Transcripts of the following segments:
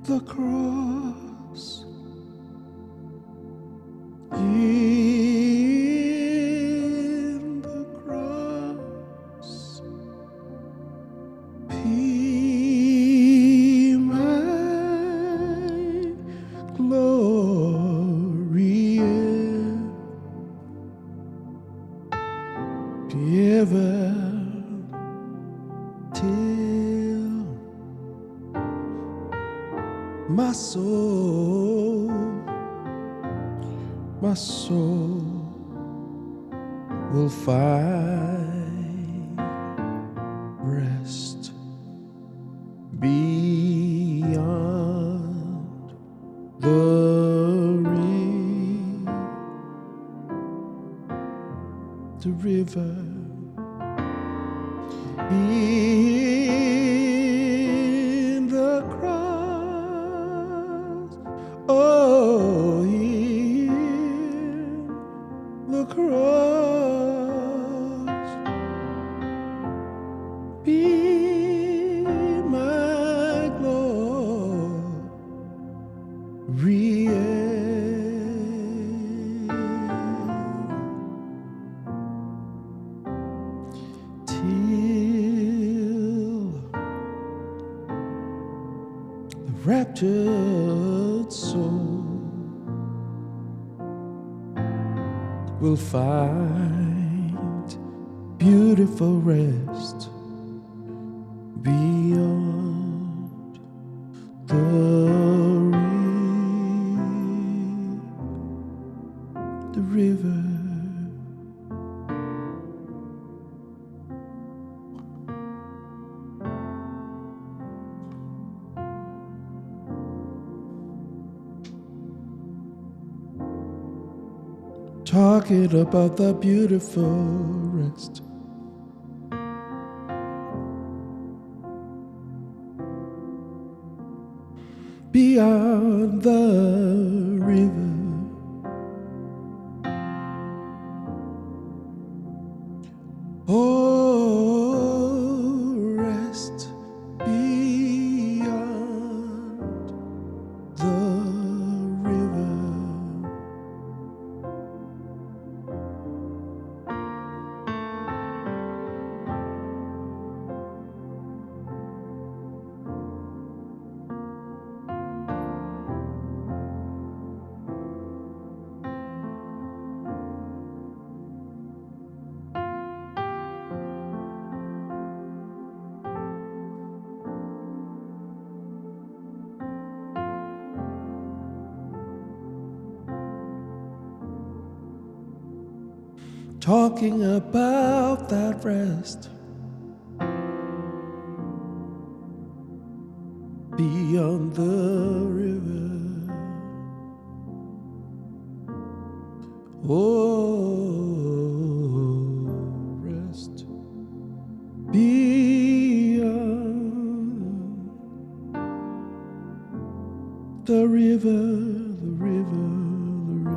the cross, in the cross, be my glory, be ever till my soul will find rest beyond the river. In the cross, oh, in the cross, be my glory, raptured soul will find beautiful rest beyond the river. Talking about the beautiful rest beyond the river. Oh, rest beyond the river. Talking about that rest beyond the river. Oh, rest beyond the river, the river, the river.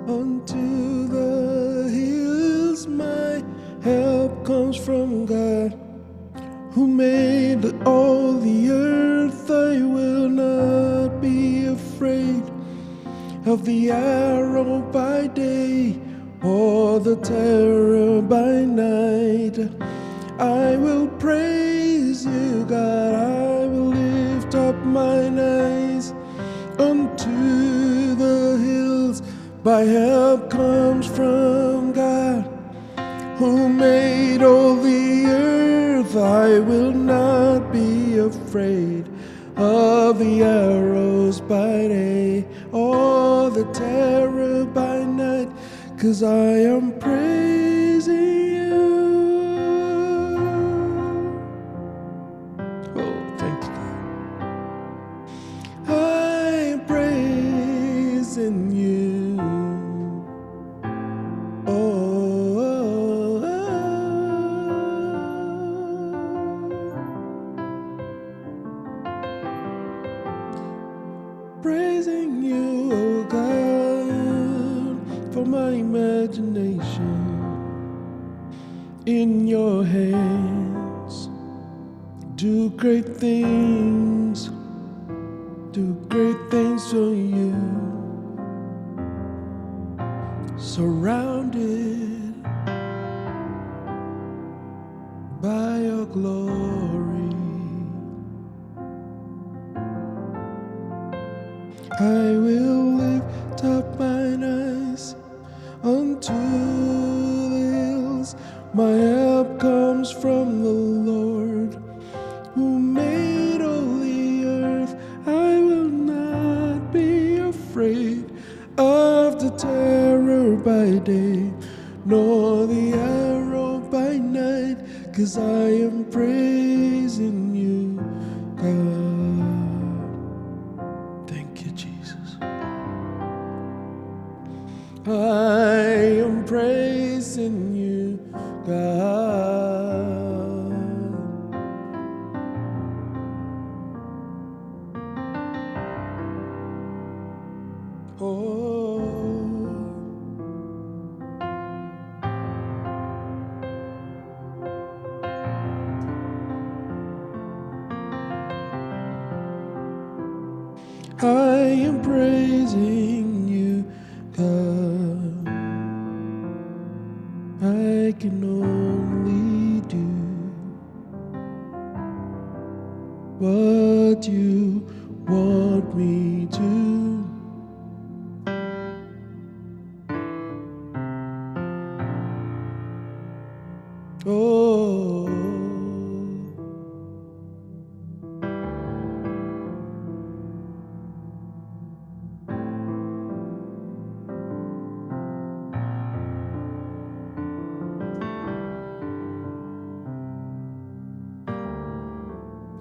unto the hills. My help comes from God, who made all the earth. I will not be afraid of the arrow by day, or the terror by night. I will praise you, God. I will lift up mine eyes unto the hills. My help comes from God, who made all the earth. I will not be afraid of the arrows by day, or the terror by night, 'cause I am praising you. Oh, thank you, God. I am praising you. Praising you, oh God, for my imagination in your hands. Do great things for you. Surrounded by your glory, I will lift up mine eyes unto the hills. My help comes from the Lord, who made all the earth. I will not be afraid of the terror by day, nor the arrow by night, 'cause I am praising you, God. Thank you, Jesus. I am praising you, God. Oh, I am praising you, God. I can only do what you want me to. Oh,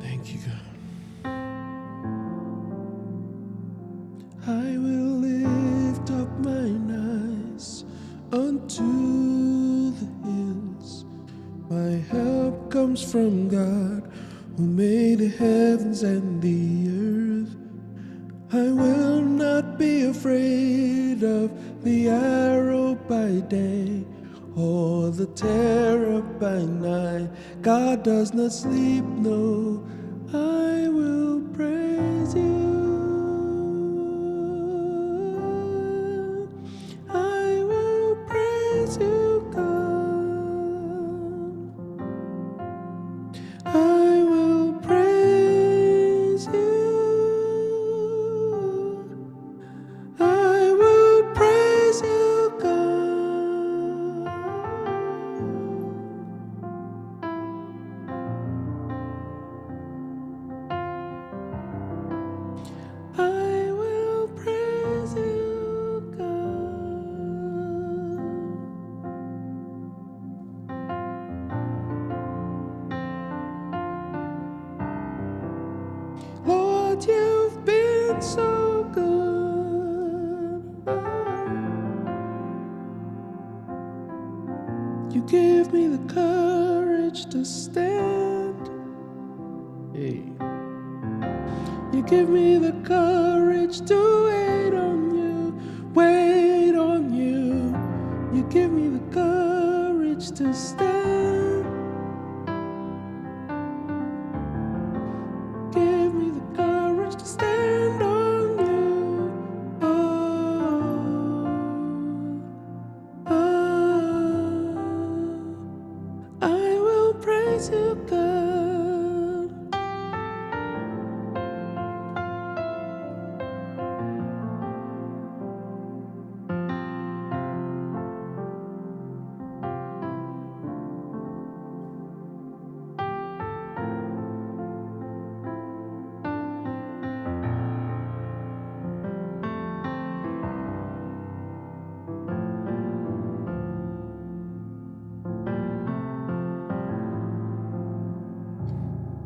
thank you, God. I will lift up mine eyes unto the hills. My help comes from God, who made the heavens and the earth. I will not be afraid of the arrow by day, or the terror by night. God does not sleep, no. I will praise you. I will praise you, God. I will praise you. I will praise you, God. I will praise you, God. Lord, you've been so good. You give me the courage to stand. Hey. You give me the courage to wait on you, wait on you. courage to stand. Give me the courage to stand on you. I will praise you, God.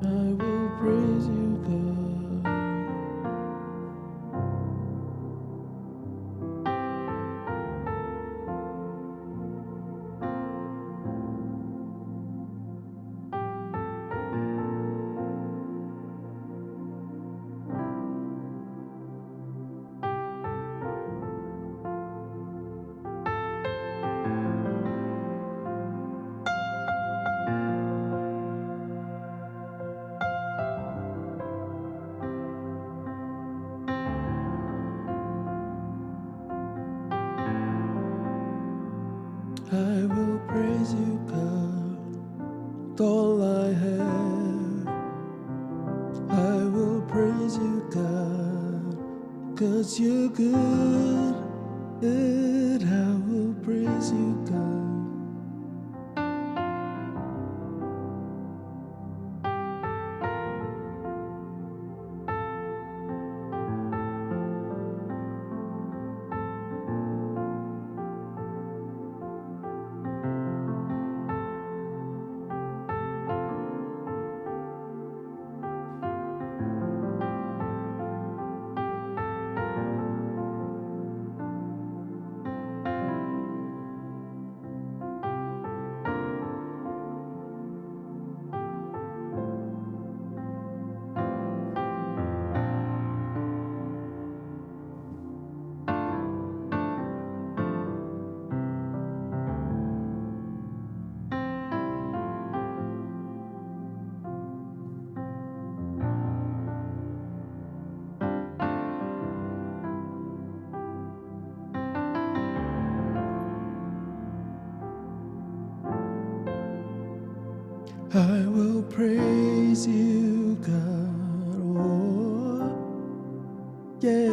I will praise you, God. I will praise you, God, with all I have. I will praise you, God, 'cause you're good. Good, I will praise you, God. I will praise you, God. Oh, yeah.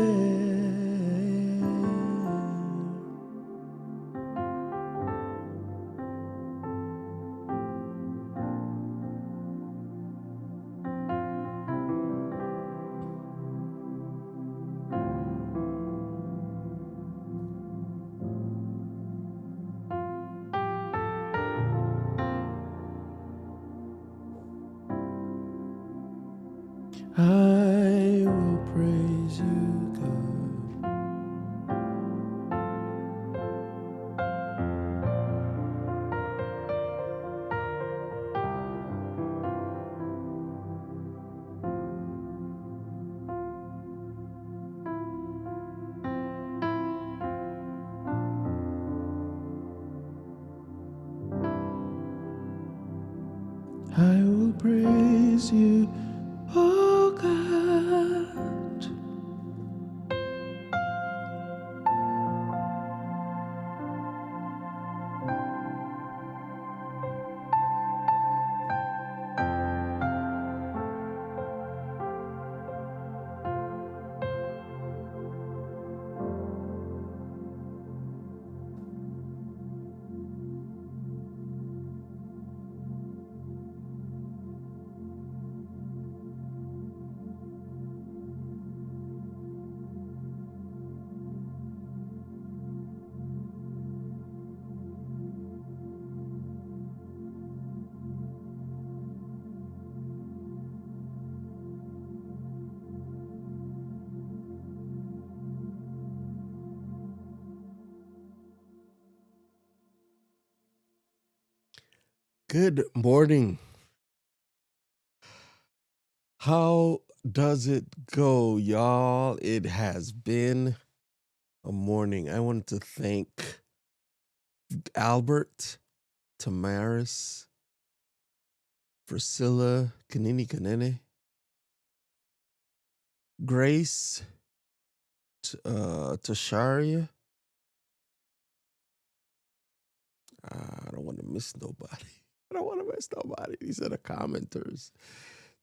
I will praise you, God. I will praise you, oh God. Good morning. How does it go, y'all? It has been a morning. I wanted to thank Albert Tamaris, Priscilla, Kanini Kanene, Grace, Tasharia. I don't want to miss nobody. I don't want to miss nobody. These are the commenters.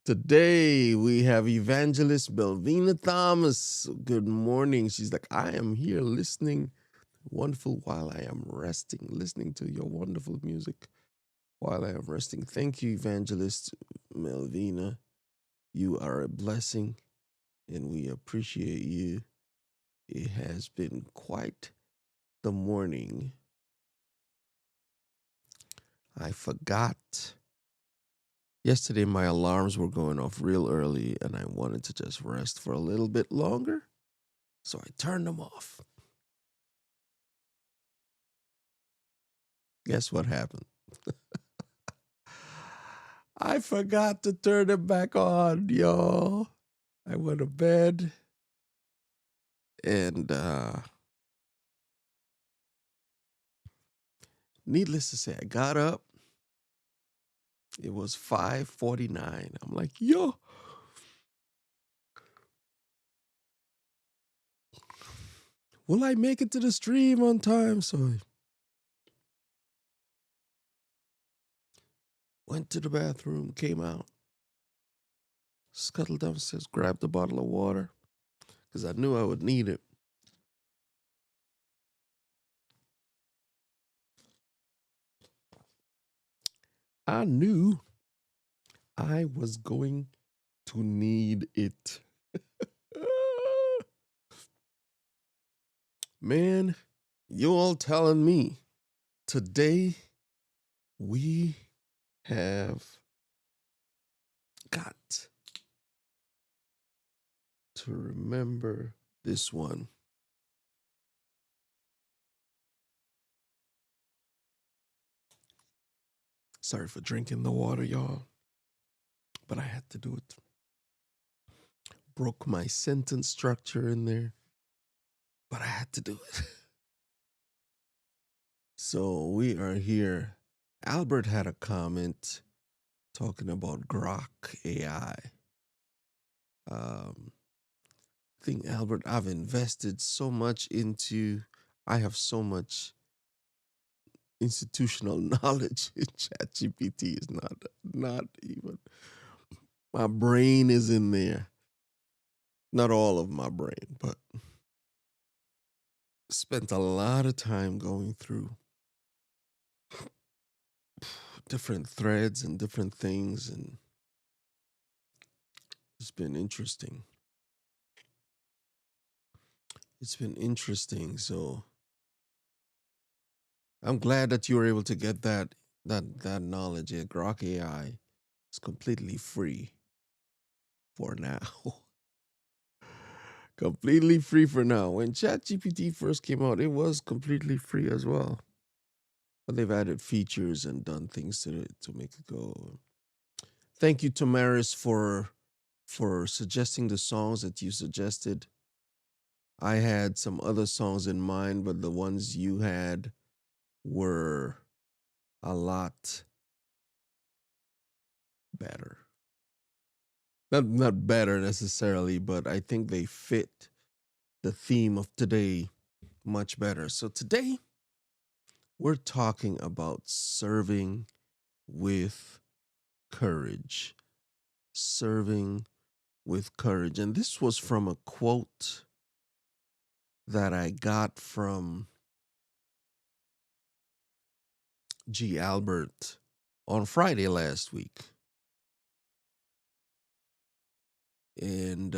Today we have Evangelist Belvina Thomas. Good morning. She's like, I am here listening. Wonderful while I am resting, listening to your wonderful music while I am resting. Thank you, Evangelist Melvina. You are a blessing and we appreciate you. It has been quite the morning. I forgot. Yesterday, my alarms were going off real early and I wanted to just rest for a little bit longer. So I turned them off. Guess what happened? I forgot to turn them back on, y'all. I went to bed and needless to say, I got up. It was 5:49. I'm like, yo. Will I make it to the stream on time? So I went to the bathroom, came out, scuttled downstairs, grabbed a bottle of water because I knew I would need it. I knew I was going to need it. Man, you all telling me today we have got to remember this one. Sorry for drinking the water, y'all, but I had to do it. Broke my sentence structure in there, but I had to do it. So we are here. Albert had a comment talking about Grok AI. I think, Albert, I've invested so much into, I have so much institutional knowledge in ChatGPT. Is not even, my brain is in there. Not all of my brain, but spent a lot of time going through different threads and different things, and it's been interesting. It's been interesting. So I'm glad that you were able to get that knowledge. Yeah, Grok AI is completely free for now. Completely free for now. When ChatGPT first came out, it was completely free as well. But they've added features and done things to it to make it go. Thank you, Tamaris, for suggesting the songs that you suggested. I had some other songs in mind, but the ones you had were a lot better. Not better necessarily, but I think they fit the theme of today much better. So today we're talking about serving with courage. Serving with courage. And this was from a quote that I got from G. Albert on Friday last week. And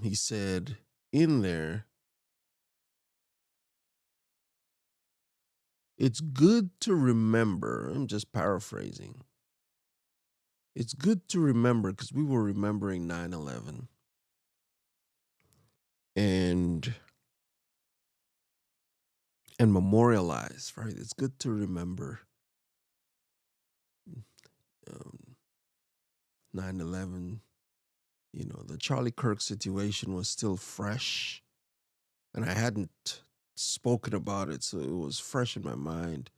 he said in there, it's good to remember, I'm just paraphrasing. It's good to remember, because we were remembering 9/11. And memorialize, right? It's good to remember 9/11. You know, the Charlie Kirk situation was still fresh, and I hadn't spoken about it, so it was fresh in my mind.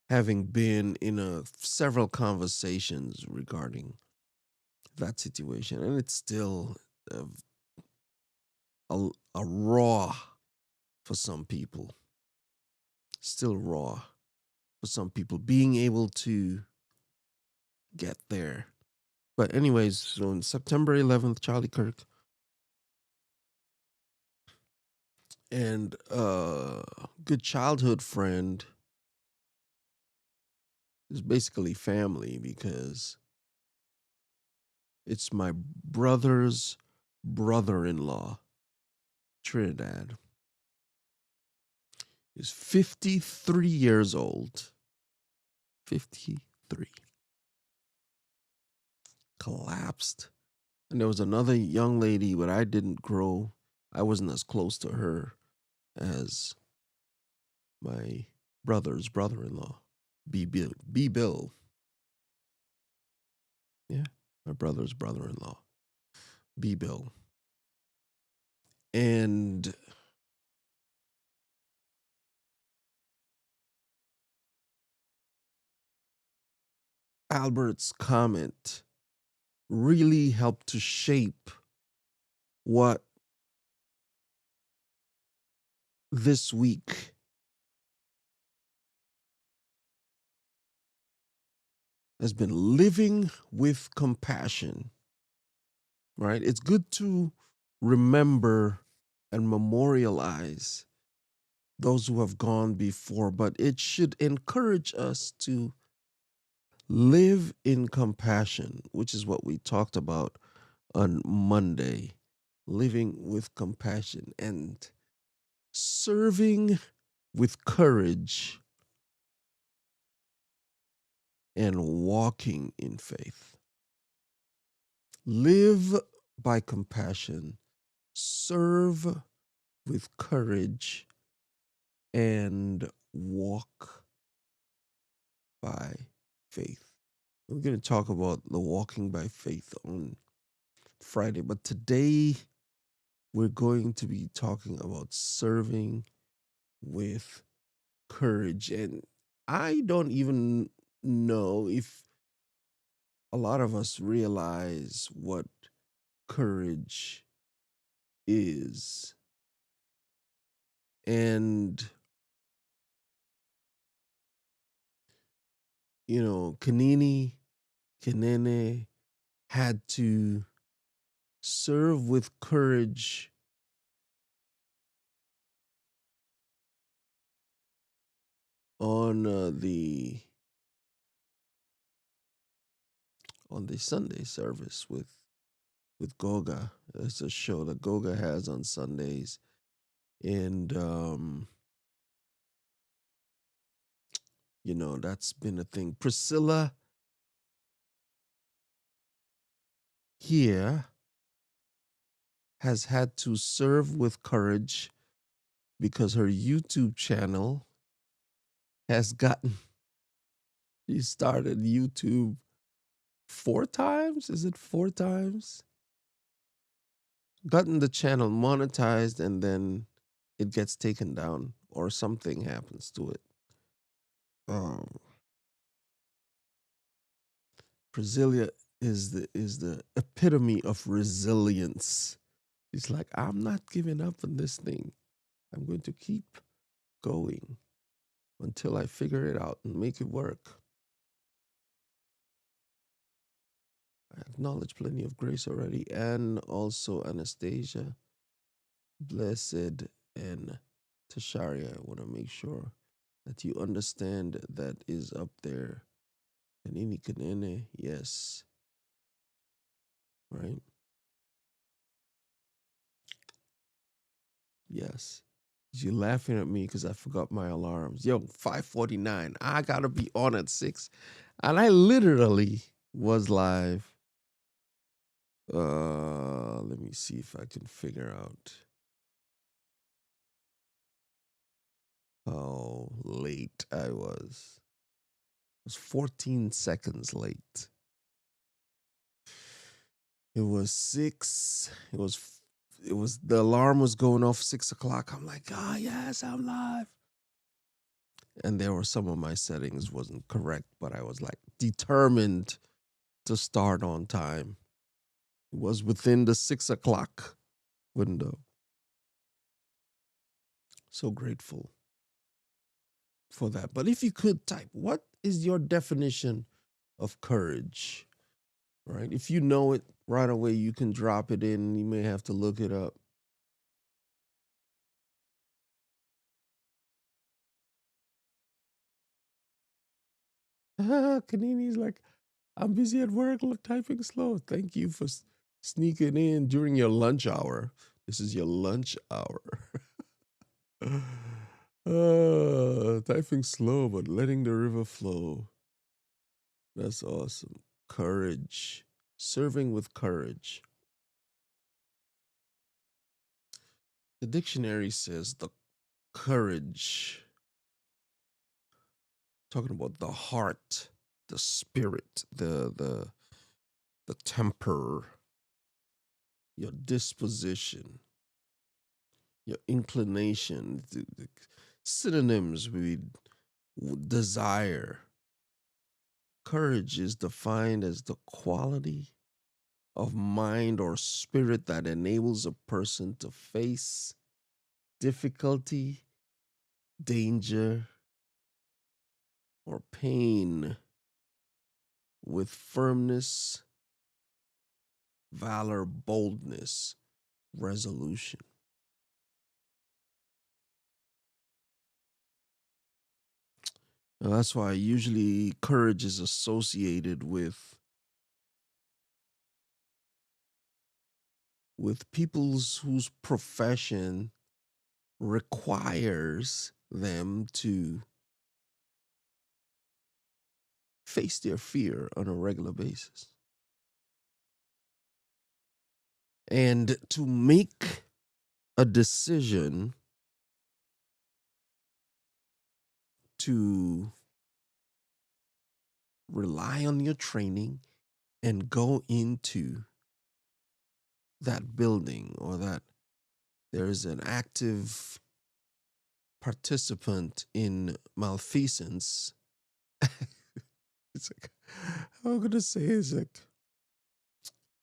having been in several conversations regarding that situation, and it's still a, a raw for some people. Still raw for some people being able to get there. But anyways, so on September 11th, Charlie Kirk and a good childhood friend is basically family because it's my brother's brother-in-law, Trinidad. He's 53 years old. 53. Collapsed. And there was another young lady, but I wasn't as close to her as my brother's brother-in-law, B. Bill. Yeah, my brother's brother-in-law, B. Bill. And Albert's comment really helped to shape what this week has been living with compassion, right? It's good to remember and memorialize those who have gone before, but it should encourage us to live in compassion, which is what we talked about on Monday. Living with compassion and serving with courage and walking in faith. Live by compassion, serve with courage, and walk by faith. We're going to talk about the walking by faith on Friday, but today we're going to be talking about serving with courage. And I don't even know if a lot of us realize what courage is. And, Kanene had to serve with courage on the Sunday service with Goga. It's a show that Goga has on Sundays. And that's been a thing. Priscilla here has had to serve with courage because her YouTube channel has she started YouTube 4 times. Is it 4 times? Gotten the channel monetized and then it gets taken down or something happens to it. Priscilla is the epitome of resilience. She's like, I'm not giving up on this thing. I'm going to keep going until I figure it out and make it work. I acknowledge plenty of grace already, and also Anastasia, Blessed, and Tasharia. I want to make sure that you understand that is up there. Kanini Kanene, yes. Right? Yes. You're laughing at me because I forgot my alarms. Yo, 5:49. I gotta be on at 6. And I literally was live. Let me see if I can figure out how late I was. I was 14 seconds late. It was 6. It was the alarm was going off 6 o'clock. I'm like, yes, I'm live. and there were some of my settings wasn't correct, but I was like determined to start on time. It was within the 6 o'clock window. So grateful for that. But if you could type, what is your definition of courage? Right? If you know it right away, you can drop it in. You may have to look it up. Kanini's like, I'm busy at work, typing slow. Thank you for sneaking in during your lunch hour. This is your lunch hour. Typing slow, but letting the river flow. That's awesome. Courage. Serving with courage. The dictionary says the courage, talking about the heart, the spirit, the temper, your disposition, your inclination. The synonyms would desire. Courage is defined as the quality of mind or spirit that enables a person to face difficulty, danger, or pain with firmness, valor, boldness, resolution. Now, that's why usually courage is associated with people's whose profession requires them to face their fear on a regular basis. And to make a decision to rely on your training and go into that building, or that there is an active participant in malfeasance. It's like, how am I going to say, it's like,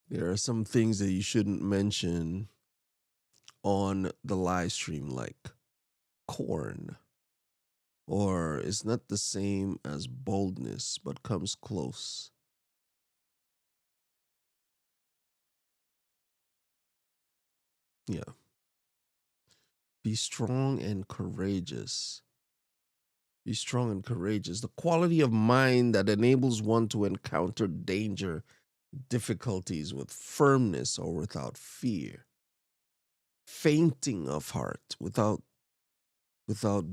there are some things that you shouldn't mention on the live stream, like corn, or it's not the same as boldness, but comes close. Yeah. Be strong and courageous. Be strong and courageous. The quality of mind that enables one to encounter danger, difficulties with firmness or without fear. Fainting of heart without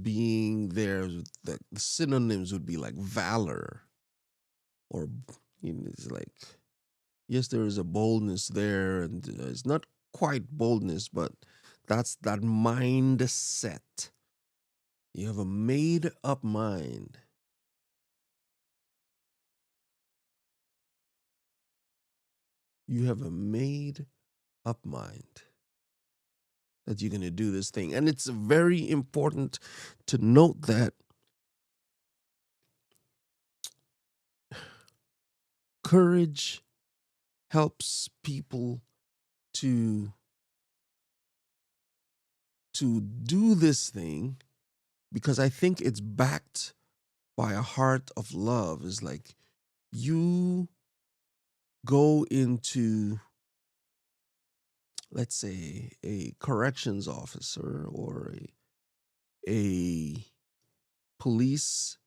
being there. The synonyms would be like valor, or it's like, yes, there is a boldness there, and it's not quite boldness, but that's that mindset. You have a made up mind. You have a made up mind that you're going to do this thing. And it's very important to note that courage helps people to do this thing, because I think it's backed by a heart of love. Is like, you go into, let's say, a corrections officer or a police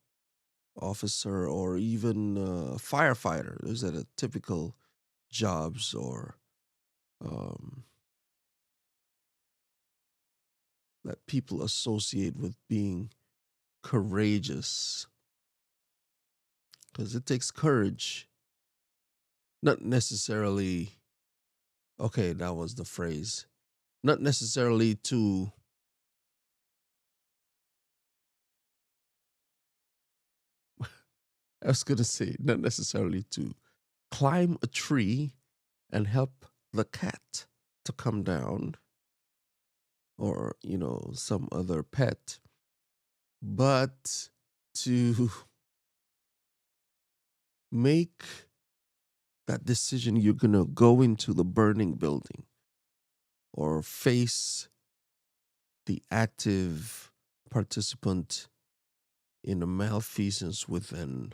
officer, or even a firefighter. Those are the typical jobs, or that people associate with being courageous, because it takes courage, not necessarily, okay, that was the phrase, not necessarily to I was going to say, not necessarily to climb a tree and help the cat to come down, or some other pet, but to make that decision, you're going to go into the burning building or face the active participant in a malfeasance with a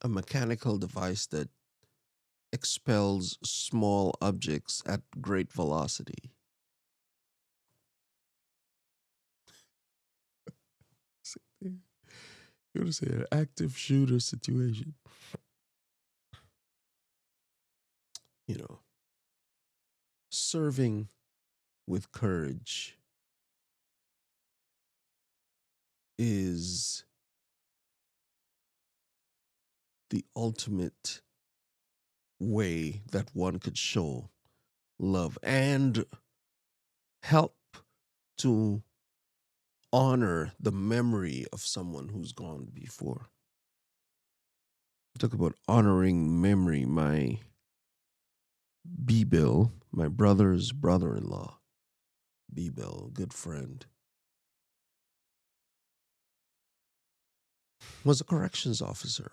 mechanical device that expels small objects at great velocity. You're going to say an active shooter situation. You know, serving with courage is the ultimate way that one could show love and help to honor the memory of someone who's gone before. Talk about honoring memory. My B-Bill, my brother's brother-in-law, B-Bill, good friend, was a corrections officer.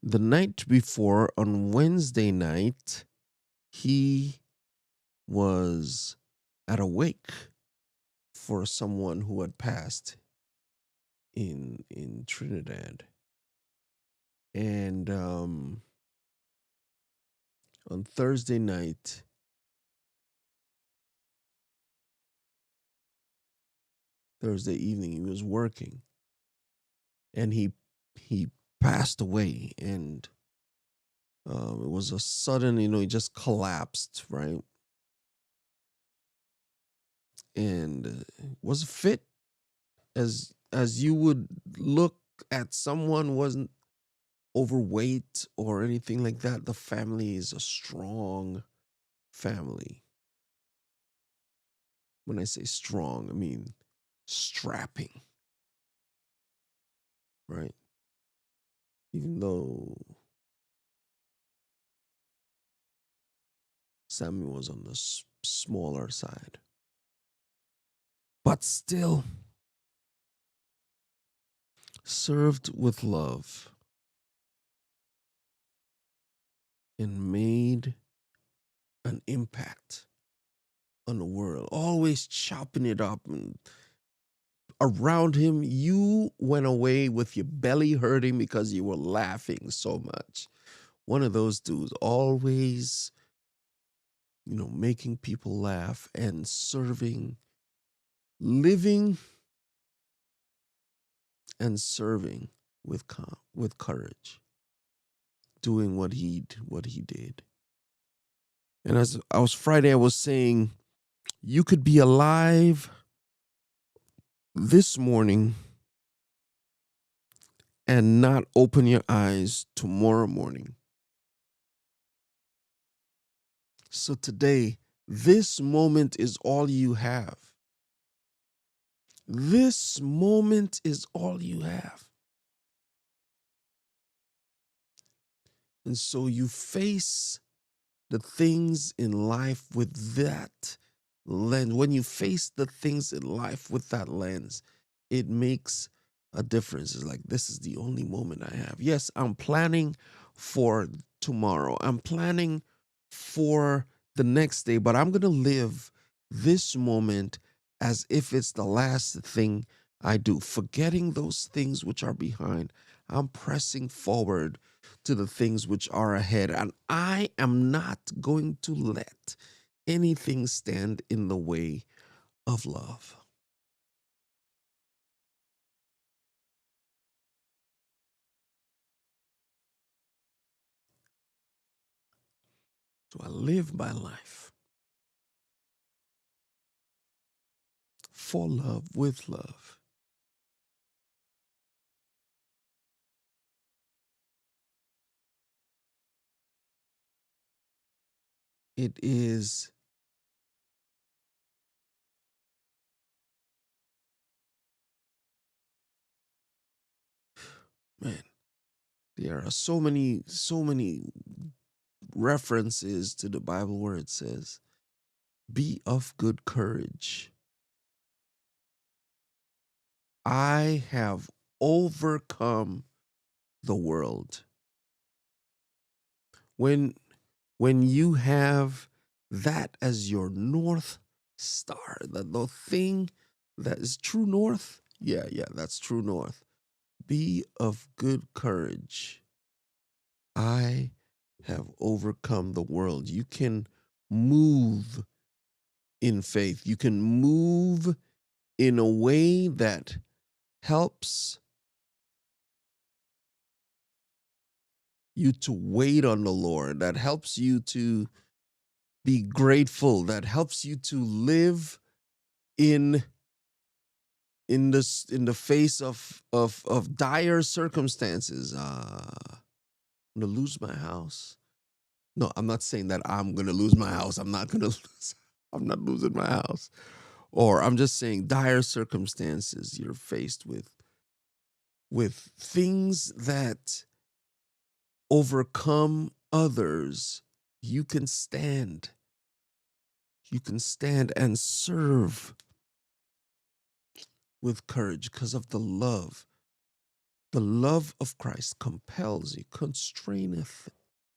The night before, on Wednesday night, he was at a wake for someone who had passed in Trinidad. And on Thursday night, Thursday evening, he was working, and he passed away, and it was a sudden, he just collapsed, right? And it was fit as you would look at someone, wasn't overweight or anything like that. The family is a strong family. When I say strong, I mean strapping, right? Even though Sammy was on the smaller side, but still served with love and made an impact on the world, always chopping it up. And around him, you went away with your belly hurting because you were laughing so much. One of those dudes, always, making people laugh and serving, living and serving with courage, doing what he did. And as I was Friday, I was saying, you could be alive this morning and not open your eyes tomorrow morning. So today, this moment is all you have. This moment is all you have. And so you face the things in life with that lens. When you face the things in life with that lens, it makes a difference. It's like, this is the only moment I have. Yes, I'm planning for tomorrow. I'm planning for the next day, but I'm going to live this moment as if it's the last thing I do, forgetting those things which are behind. I'm pressing forward to the things which are ahead, and I am not going to let anything stand in the way of love. So I live my life for love, with love. It is man, there are so many references to the Bible where it says, be of good courage. I have overcome the world. When you have that as your north star, the thing that is true north, yeah, that's true north. Be of good courage. I have overcome the world. You can move in faith. You can move in a way that helps you to wait on the Lord, that helps you to be grateful, that helps you to live in the face of dire circumstances. I'm gonna lose my house. No, I'm not saying that I'm gonna lose my house. I'm not gonna lose. I'm not losing my house. Or I'm just saying dire circumstances. You're faced with things that overcome others. You can stand. You can stand and serve with courage because of the love. The love of Christ compels you, constraineth,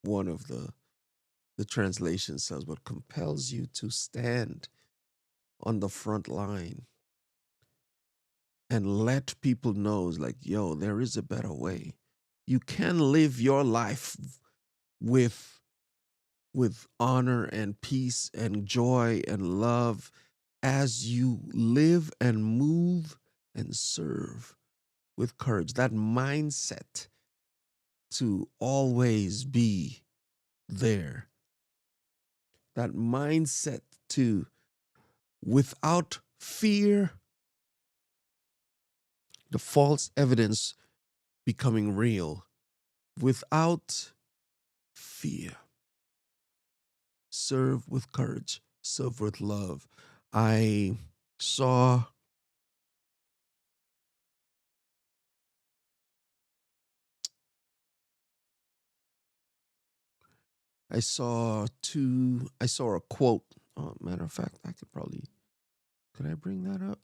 one of the translation says, but compels you to stand on the front line and let people know, like, yo, there is a better way. You can live your life with honor and peace and joy and love as you live and move and serve with courage. That mindset to always be there. That mindset to, without fear, the false evidence becoming real. Without fear. Serve with courage. Serve with love. I saw I saw a quote. Matter of fact, could I bring that up?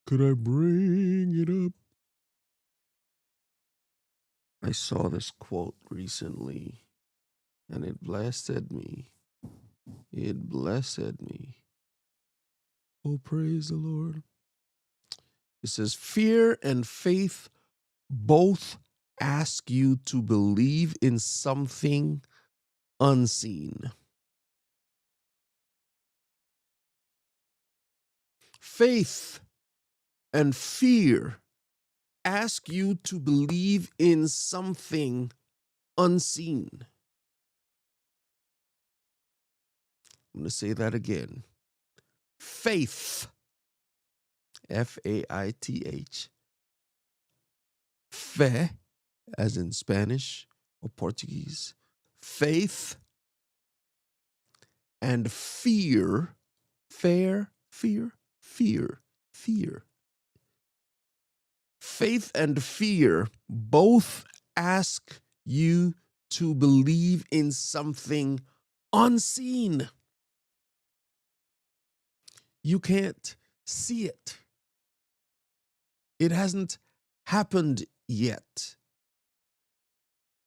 Could I bring it up? I saw this quote recently and it blessed me. It blessed me. Oh, praise the Lord. It says, fear and faith both ask you to believe in something unseen. Faith and fear ask you to believe in something unseen. I'm going to say that again. Faith, Faith, fe, as in Spanish or Portuguese, faith and fear, fear. Faith and fear both ask you to believe in something unseen. You can't see it. It hasn't happened yet.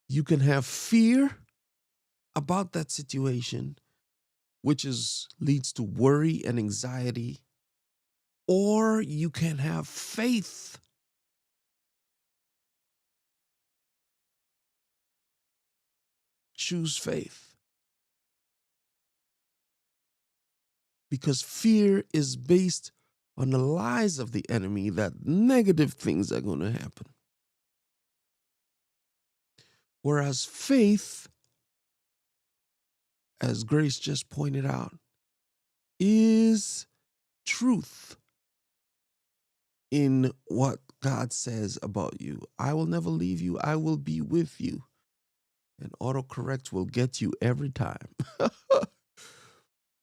You can have fear about that situation, which leads to worry and anxiety, or you can have faith. Choose faith. Because fear is based on the lies of the enemy that negative things are going to happen. Whereas faith, as Grace just pointed out, is truth in what God says about you. I will never leave you. I will be with you. And autocorrect will get you every time.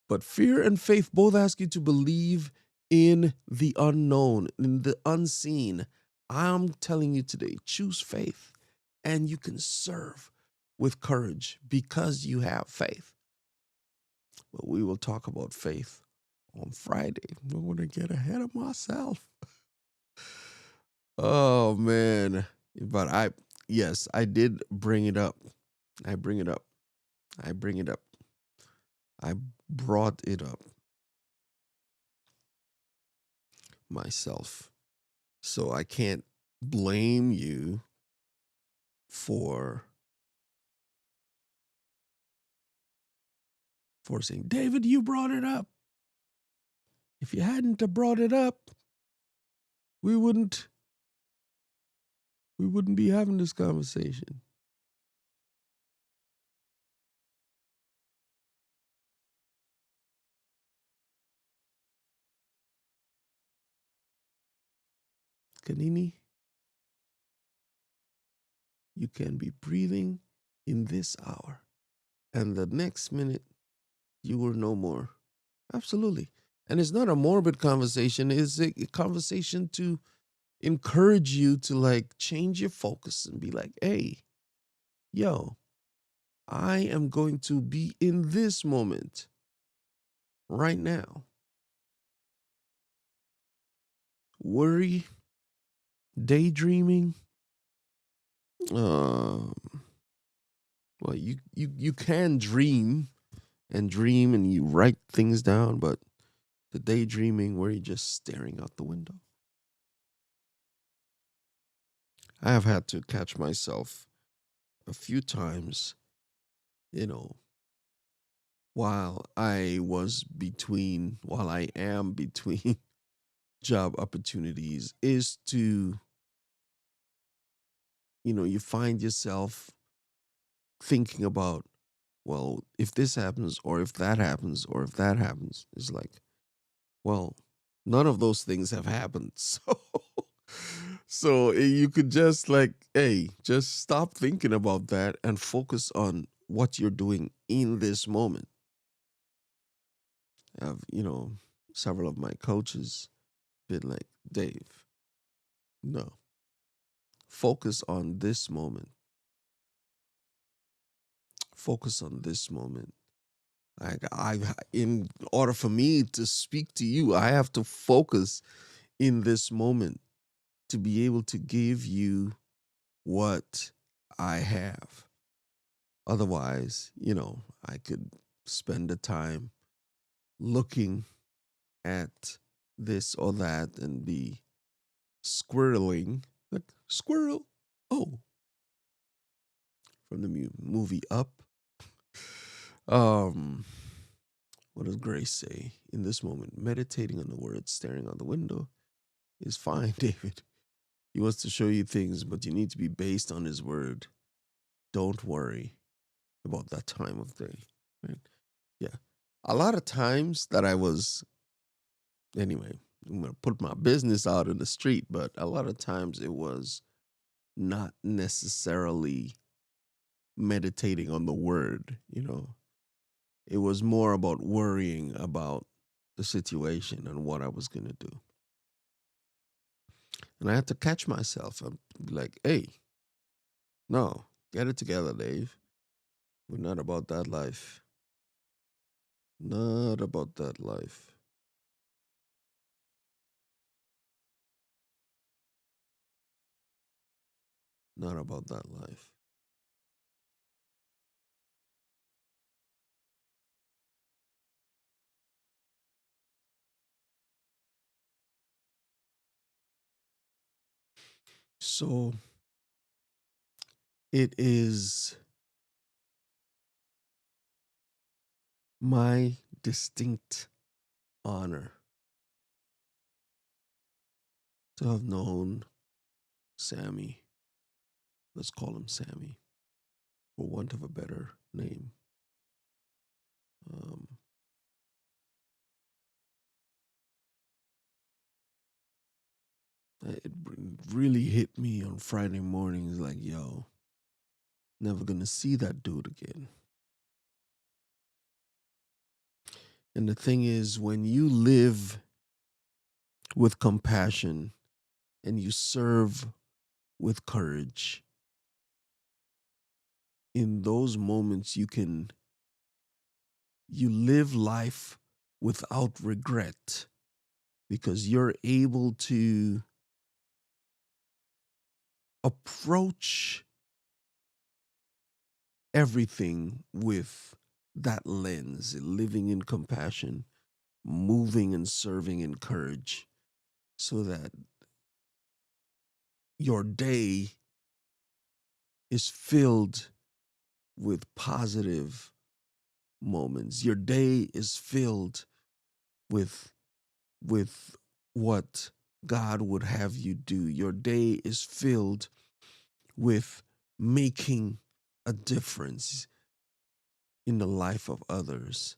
But fear and faith both ask you to believe in the unknown, in the unseen. I'm telling you today, choose faith and you can serve with courage because you have faith. But we will talk about faith on Friday. I don't want to get ahead of myself. Oh man. But yes, I did bring it up. I bring it up. I bring it up. I brought it up myself. So I can't blame you for saying, David, you brought it up. If you hadn't have brought it up, we wouldn't be having this conversation. Kanini, you can be breathing in this hour, and the next minute you were no more. Absolutely. And it's not a morbid conversation, it's a conversation to encourage you to like change your focus and be like, hey, yo, I am going to be in this moment right now. Worry, daydreaming. Um, well, you can dream and you write things down, but the daydreaming where you're just staring out the window. I have had to catch myself a few times, you know, while I am between job opportunities, is to, you find yourself thinking about, well, if this happens, or if that happens, or if that happens, it's like, well, none of those things have happened. So you could just like, hey, just stop thinking about that and focus on what you're doing in this moment. Have, several of my coaches been like, Dave, no, focus on this moment. Focus on this moment. In order for me to speak to you, I have to focus in this moment to be able to give you what I have. Otherwise, I could spend the time looking at this or that and be squirreling, like squirrel. Oh, from the movie Up. Um, what does Grace say? In this moment, meditating on the words, staring out the window is fine, David. He wants to show you things, but you need to be based on his word. Don't worry about that time of day. Right? Yeah. A lot of times that anyway, I'm going to put my business out in the street, but a lot of times it was not necessarily meditating on the word. It was more about worrying about the situation and what I was going to do. And I had to catch myself and be like, hey, no, get it together, Dave. We're not about that life. Not about that life. Not about that life. So it is my distinct honor to have known Sammy. Let's call him Sammy, for want of a better name. Um, it really hit me on Friday mornings like, yo, never gonna see that dude again. And the thing is, when you live with compassion and you serve with courage, in those moments you live life without regret because you're able to approach everything with that lens, living in compassion, moving and serving in courage, so that your day is filled with positive moments. Your day is filled with with what God would have you do. Your day is filled with making a difference in the life of others.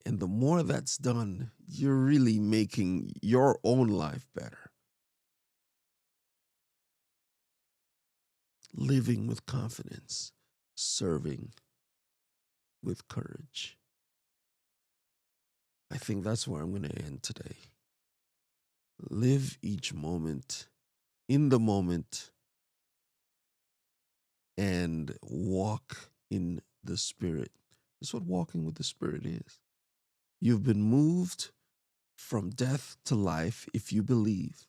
And the more that's done, you're really making your own life better. Living with confidence, serving with courage. I think that's where I'm going to end today. Live each moment in the moment and walk in the Spirit. That's what walking with the Spirit is. You've been moved from death to life if you believe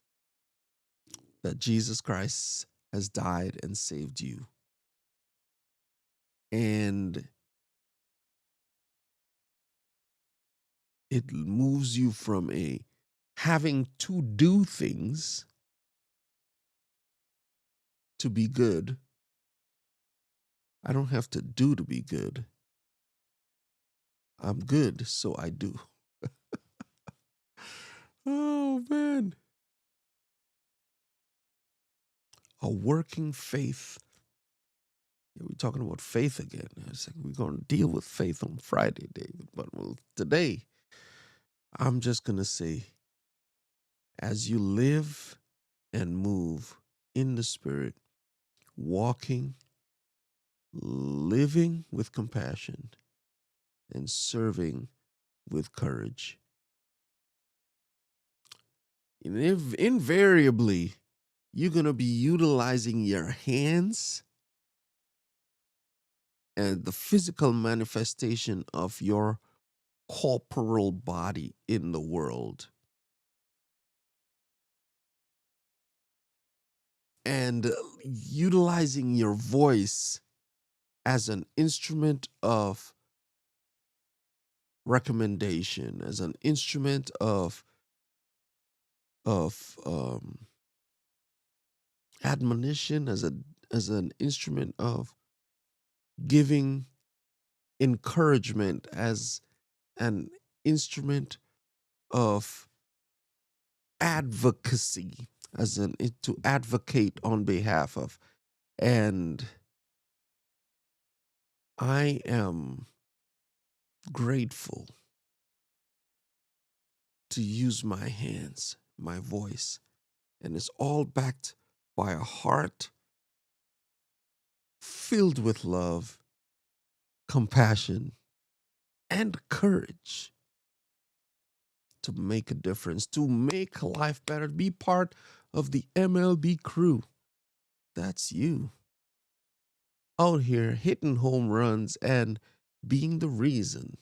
that Jesus Christ has died and saved you. And it moves you from a having to do things to be good. I don't have to do to be good. I'm good, so I do. Oh, man. A working faith. Yeah, we're talking about faith again. It's like we're going to deal with faith on Friday, David. But today, I'm just going to say, as you live and move in the Spirit, walking, living with compassion, and serving with courage, invariably, you're going to be utilizing your hands and the physical manifestation of your corporal body in the world. And utilizing your voice as an instrument of recommendation, as an instrument of admonition, as an instrument of giving encouragement, as an instrument of advocacy, to advocate on behalf of. And I am grateful to use my hands, my voice, and it's all backed by a heart filled with love, compassion, and courage to make a difference, to make life better, be part of the MLB crew. That's you. Out here hitting home runs and being the reason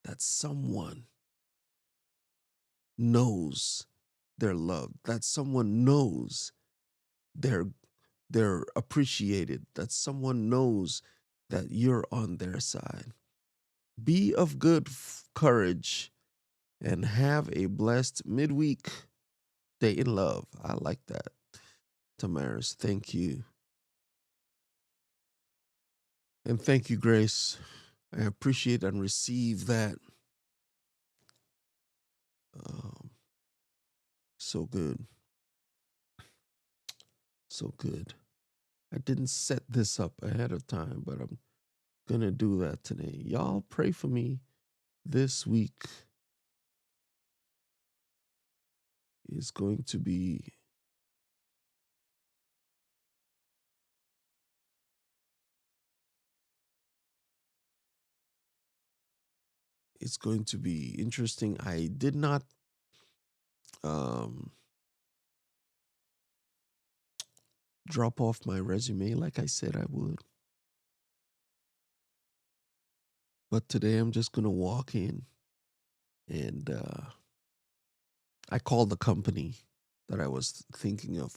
that someone knows they're loved, that someone knows they're appreciated, that someone knows that you're on their side. Be of good courage and have a blessed midweek day in love. I like that. Tamaris, thank you. And thank you, Grace. I appreciate and receive that. So good. So good. I didn't set this up ahead of time, but I'm going to do that today. Y'all pray for me this week. Is going to be it's going to be interesting. I did not drop off my resume like I said I would. But today I'm just going to walk in and I called the company that I was thinking of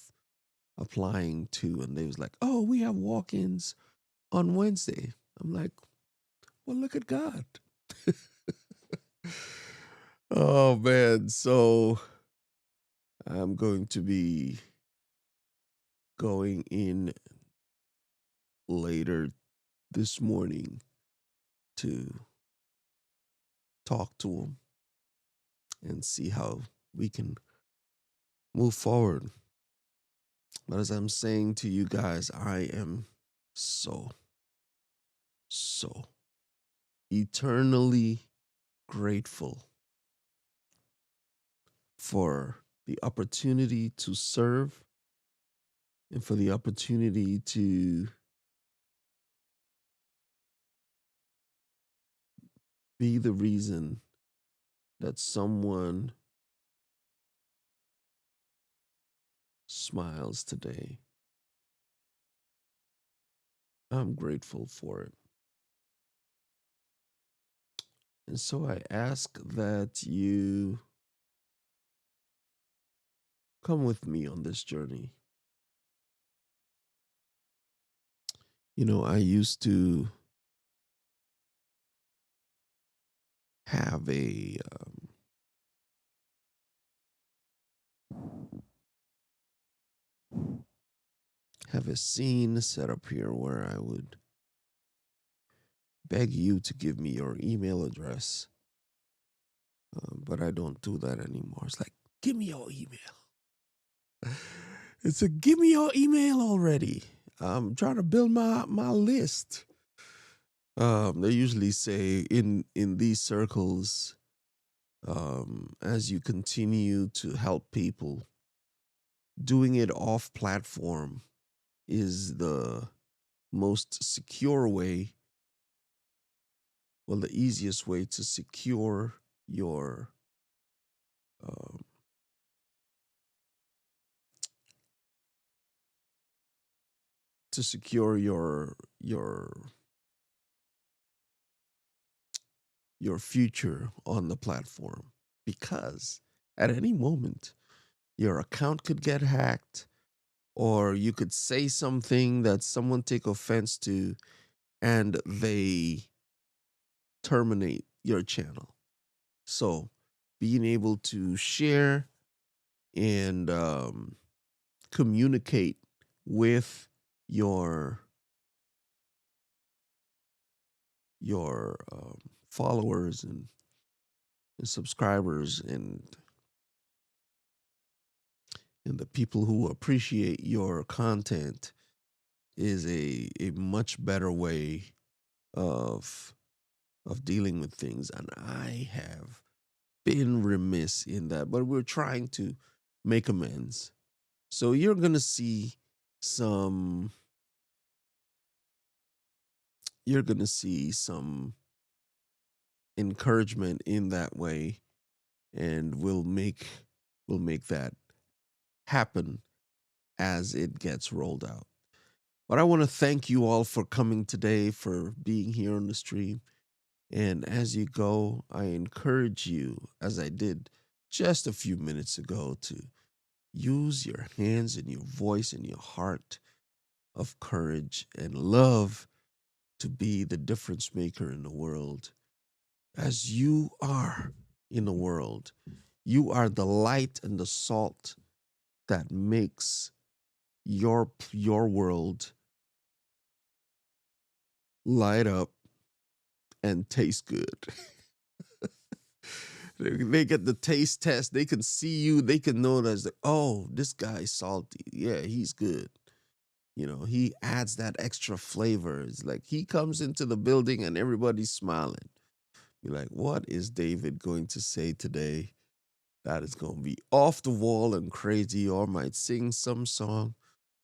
applying to, and they was like, "Oh, we have walk-ins on Wednesday." I'm like, "Well, look at God." Oh man, so I'm going to be going in later this morning to talk to them and see how we can move forward. But as I'm saying to you guys, I am so, so eternally grateful for the opportunity to serve and for the opportunity to be the reason that someone smiles today. I'm grateful for it. And so I ask that you come with me on this journey. You know, I used to have a scene set up here where I would beg you to give me your email address, but I don't do that anymore. It's like, give me your email. It's a give me your email already. I'm trying to build my list. They usually say in these circles, as you continue to help people, doing it off platform is the most secure way, well, the easiest way to secure your um, to secure your future on the platform, because at any moment your account could get hacked, or you could say something that someone take offense to and they terminate your channel. So being able to share and communicate with your your followers and subscribers and the people who appreciate your content is a much better way of dealing with things. And I have been remiss in that, but we're trying to make amends. So you're gonna see some you're gonna see some encouragement in that way, and we'll make that happen as it gets rolled out. But I want to thank you all for coming today, for being here on the stream. And as you go, I encourage you, as I did just a few minutes ago, to use your hands and your voice and your heart of courage and love to be the difference maker in the world. As you are in the world, you are the light and the salt that makes your world light up and taste good. They get the taste test. They can see you. They can know that, like, oh, this guy's salty. Yeah, he's good. You know, he adds that extra flavor. It's like he comes into the building and everybody's smiling. You're like, what is David going to say today that is going to be off the wall and crazy, or might sing some song?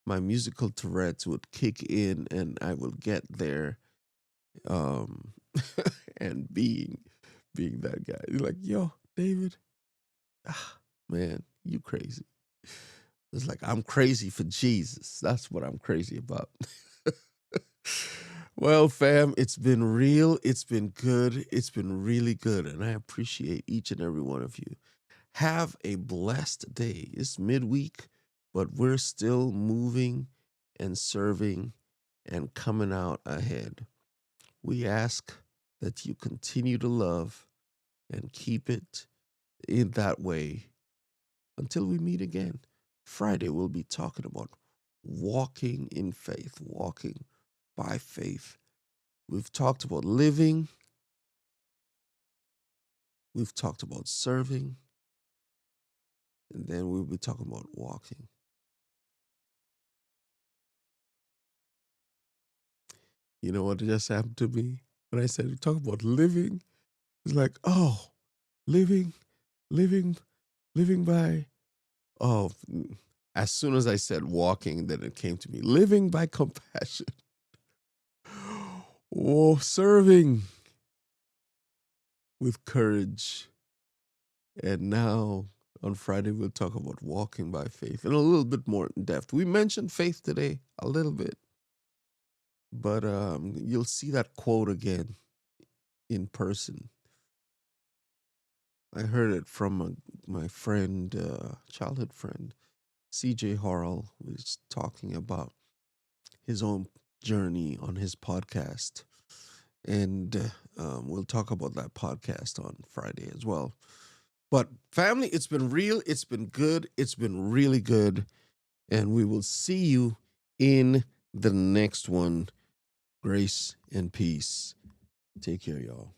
My musical Tourette's would kick in and I will get there, um, and being that guy. You're like, yo, David, man, you crazy. It's like, I'm crazy for Jesus. That's what I'm crazy about. Well, fam, it's been real. It's been good. It's been really good. And I appreciate each and every one of you. Have a blessed day. It's midweek, but we're still moving and serving and coming out ahead. We ask that you continue to love and keep it in that way until we meet again. Friday, we'll be talking about walking in faith, walking by faith. We've talked about living, we've talked about serving, and then we'll be talking about walking. You know what just happened to me? When I said we talk about living, it's like, oh, living, living, living by, oh, as soon as I said walking, then it came to me, living by compassion. Oh, serving with courage. And now on Friday, we'll talk about walking by faith and a little bit more in depth. We mentioned faith today a little bit, but you'll see that quote again in person. I heard it from my friend, childhood friend, CJ Harrell, who was talking about his own journey on his podcast. And we'll talk about that podcast on Friday as well. But family, it's been real. It's been good. It's been really good. And we will see you in the next one. Grace and peace. Take care, y'all.